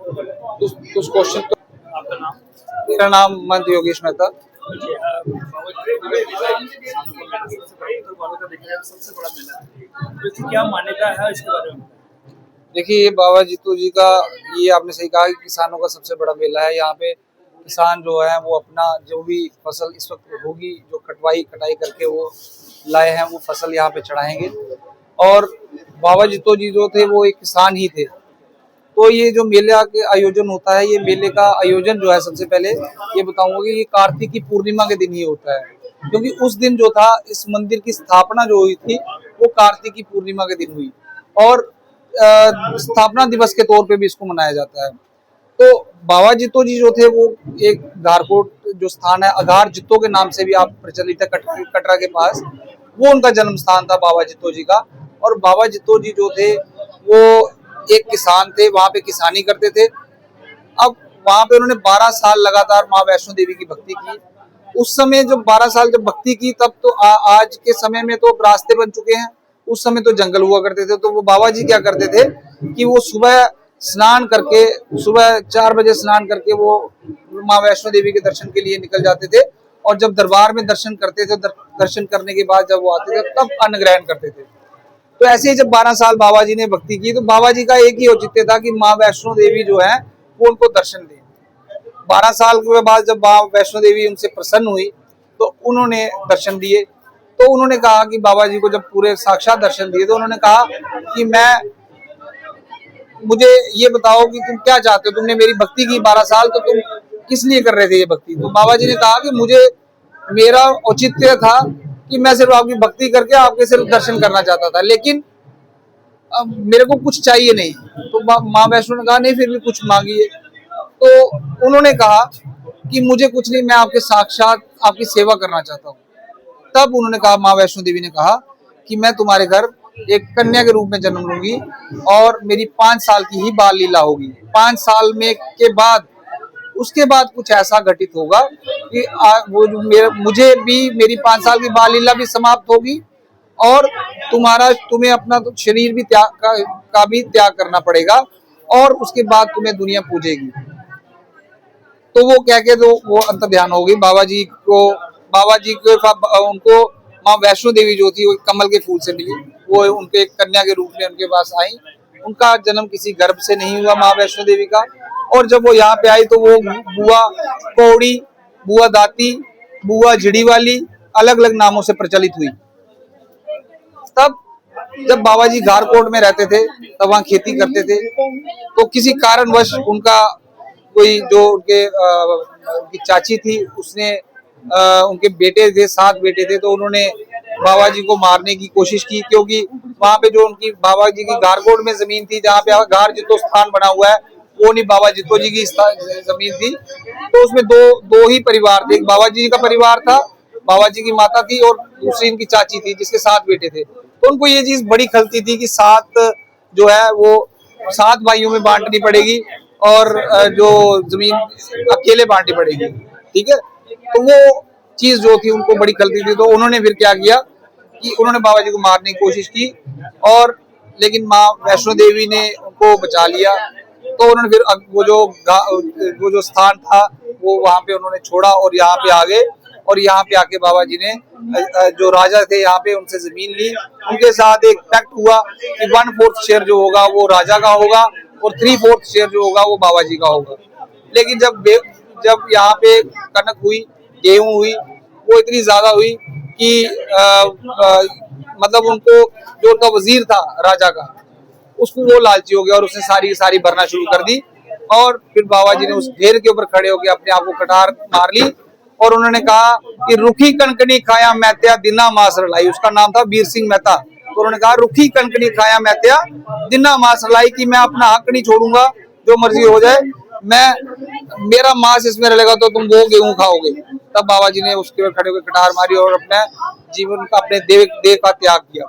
कुछ क्वेश्चन तो। आपका नाम? मेरा नाम महंत योगेश मेहता। सबसे बड़ा मेला है, तो इसकी क्या मान्यता है इसके बारे में? देखिए, ये बाबा जीतो जी का, ये आपने सही कहा कि किसानों का सबसे बड़ा मेला है। यहाँ पे किसान जो है वो अपना जो भी फसल इस वक्त होगी, जो कटाई करके वो लाए हैं, वो फसल यहाँ पे चढ़ाएंगे। और बाबा जीतो जी जो थे वो एक किसान ही थे। तो ये जो मेला के आयोजन होता है, ये मेले का आयोजन जो है, सबसे पहले ये बताऊंगा कि ये कार्तिक की पूर्णिमा के दिन ही होता है, क्योंकि उस दिन जो था इस मंदिर की स्थापना जो हुई थी वो कार्तिक की पूर्णिमा के दिन हुई। और स्थापना दिवस के तौर पे भी इसको मनाया जाता है। तो बाबा जितो जी जो थे वो एक घारकोट जो स्थान है, अघार जितो के नाम से भी आप प्रचलित है, कटरा के पास, वो उनका जन्म स्थान था बाबा जितो जी का। और बाबा जितो जी जो थे वो एक किसान थे, वहां पे किसानी करते थे। अब वहां पे उन्होंने 12 साल लगातार माँ वैष्णो देवी की भक्ति की। उस समय जब 12 साल जब भक्ति की, तब तो आज के समय में तो रास्ते बन चुके हैं, उस समय तो जंगल हुआ करते थे। तो वो बाबा जी क्या करते थे कि वो सुबह स्नान करके, सुबह 4 बजे स्नान करके वो माँ वैष्णो देवी के दर्शन के लिए निकल जाते थे। और जब दरबार में दर्शन करते थे, दर्शन करने के बाद जब वो आते थे तब अन्न ग्रहण करते थे। तो ऐसे ही जब 12 साल बाबा जी ने भक्ति की, तो बाबा जी का एक ही औचित्य था कि माँ वैष्णो देवी जो है वो उनको दर्शन दे। 12 साल के बाद जब माँ वैष्णो देवी उनसे प्रसन्न हुई तो उन्होंने दर्शन दिए। तो उन्होंने कहा कि बाबा जी को जब पूरे साक्षात दर्शन दिए तो उन्होंने कहा कि मुझे ये बताओ कि तुम क्या चाहते हो, तुमने मेरी भक्ति की 12 साल, तो तुम किस लिए कर रहे थे ये भक्ति? तो बाबा जी ने कहा कि मेरा औचित्य था कि मैं सिर्फ आपकी भक्ति करके आपके सिर्फ दर्शन करना चाहता था, लेकिन अब मेरे को कुछ चाहिए नहीं। तो माँ वैष्णो ने कहा नहीं, फिर भी कुछ मांगिए। तो उन्होंने कहा कि मुझे कुछ नहीं, मैं आपके साक्षात आपकी सेवा करना चाहता हूँ। तब उन्होंने कहा, माँ वैष्णो देवी ने कहा कि मैं तुम्हारे घर एक कन्या के रूप में जन्म लूंगी और मेरी 5 साल की ही बाल लीला होगी। 5 साल में के बाद, उसके बाद कुछ ऐसा घटित होगा कि मुझे भी मेरी 5 साल की बाल लीला भी समाप्त होगी और तुम्हें अपना तो शरीर भी का भी त्याग करना पड़ेगा और उसके बाद तुम्हें दुनिया पूजेगी। तो वो कह के तो वो अंतर्ध्यान हो गई बाबा जी को। उनको माँ वैष्णो देवी जो थी वो कमल के फूल से मिली, वो उनके कन्या के रूप में उनके पास आई। उनका जन्म किसी गर्भ से नहीं हुआ माँ वैष्णो देवी का। और जब वो यहाँ पे आई तो वो बुआ कौड़ी, बुआ दाती, बुआ झिड़ी वाली अलग अलग नामों से प्रचलित हुई। तब जब बाबा जी घारकोट में रहते थे तब वहाँ खेती करते थे। तो किसी कारणवश उनका कोई जो उनकी चाची थी, उसने उनके बेटे थे, 7 बेटे थे, तो उन्होंने बाबा जी को मारने की कोशिश की। क्योंकि वहां पे जो उनकी बाबा जी की घारकोट में जमीन थी, जहाँ पे घार जितो स्थान बना हुआ है, वो नहीं बाबा जितो जी की जमीन थी। तो उसमें दो ही परिवार थे, एक बाबा जी का परिवार था, बाबा जी की माता थी, और दूसरी इनकी चाची थी जिसके 7 बेटे थे। तो उनको ये चीज बड़ी खलती थी कि 7 जो है वो 7 भाइयों में बांटनी पड़ेगी और जो जमीन अकेले बांटनी पड़ेगी। ठीक है, तो वो चीज जो थी उनको बड़ी खलती थी। तो उन्होंने फिर क्या किया कि उन्होंने बाबा जी को मारने की कोशिश की, और लेकिन माँ वैष्णो देवी ने उनको बचा लिया। तो उन्होंने फिर वो जो स्थान था वो वहां पे उन्होंने छोड़ा और यहाँ पे आ गए। और यहाँ पे आके बाबा जी ने जो राजा थे यहाँ पे उनसे जमीन ली। उनके साथ एक पैक्ट हुआ कि 1/4 शेयर जो होगा वो राजा का होगा और 3/4 शेयर जो होगा वो बाबा जी का होगा। लेकिन जब यहाँ पे कनक हुई, गेहूं हुई, वो इतनी ज्यादा हुई कि मतलब उनको, जो उनका वजीर था राजा का, उसको वो लालची हो गया और उसने सारी भरना शुरू कर दी। और फिर बाबा जी ने उस ढेर के ऊपर खड़े होकर अपने आप को कटार मार ली और उन्होंने कहा कि रुखी कनकनी खाया मैत्या दिना मास रलाई। उसका नाम था वीर सिंह मेहता। तो उन्होंने कहा रुखी कनकनी खाया मैत्या दिना मास रलाई, कि मैं अपना हक नहीं छोड़ूंगा, जो मर्जी हो जाए, मेरा मांस इसमें रहेगा तो तुम वो गेहूं खाओगे। तब बाबा जी ने उसके ऊपर खड़े होकर कटार मारी और अपने जीवन का, अपने देह का त्याग किया।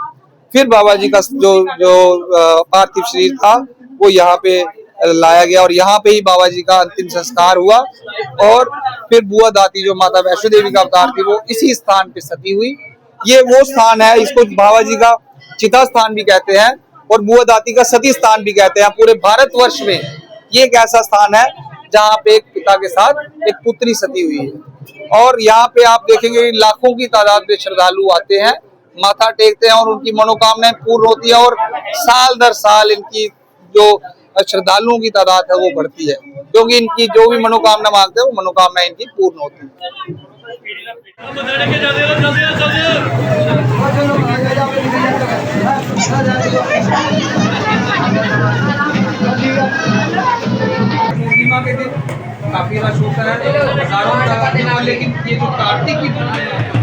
फिर बाबा जी का जो पार्थिव शरीर था वो यहाँ पे लाया गया और यहाँ पे ही बाबा जी का अंतिम संस्कार हुआ। और फिर बुआ दाती जो माता वैष्णो देवी का अवतार थी वो इसी स्थान पे सती हुई। ये वो स्थान है, इसको बाबा जी का चिता स्थान भी कहते हैं और बुआ दाती का सती स्थान भी कहते हैं। पूरे भारतवर्ष में ये एक ऐसा स्थान है जहाँ पे एक पिता के साथ एक पुत्री सती हुई है। और यहाँ पे आप देखेंगे लाखों की तादाद में श्रद्धालु आते हैं, माथा टेकते हैं और उनकी मनोकामनाएं पूर्ण होती है। और साल दर साल इनकी जो श्रद्धालुओं की तादाद है वो बढ़ती है, क्योंकि इनकी जो भी मनोकामना मांगते हैं वो मनोकामना इनकी पूर्ण होती है। पूर्णिमा के दिन काफी रश होता है, हजारों का, लेकिन ये जो कार्तिक की पूर्णिमा है,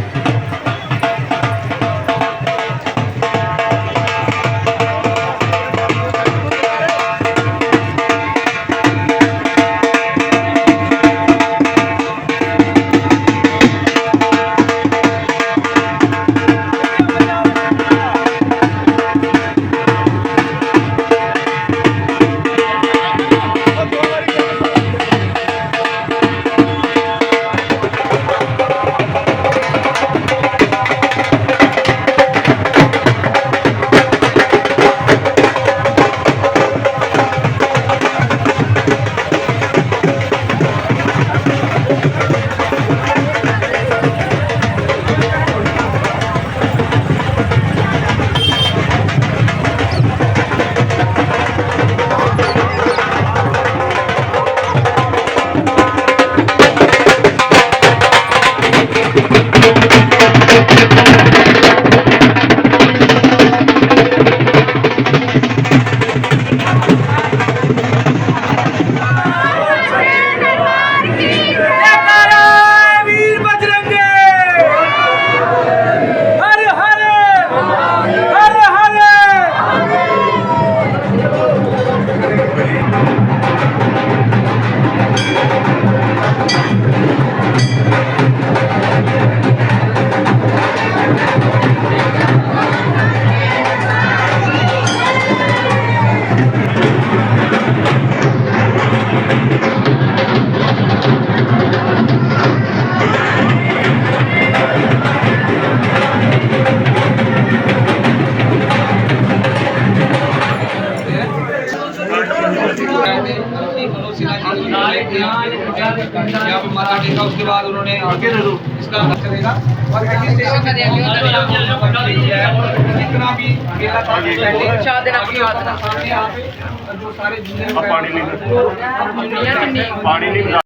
यहाँ पे माथा टेका, उसके बाद उन्होंने इसका चलेगा और जितना भी सामने यहाँ पे जो सारे पानी नहीं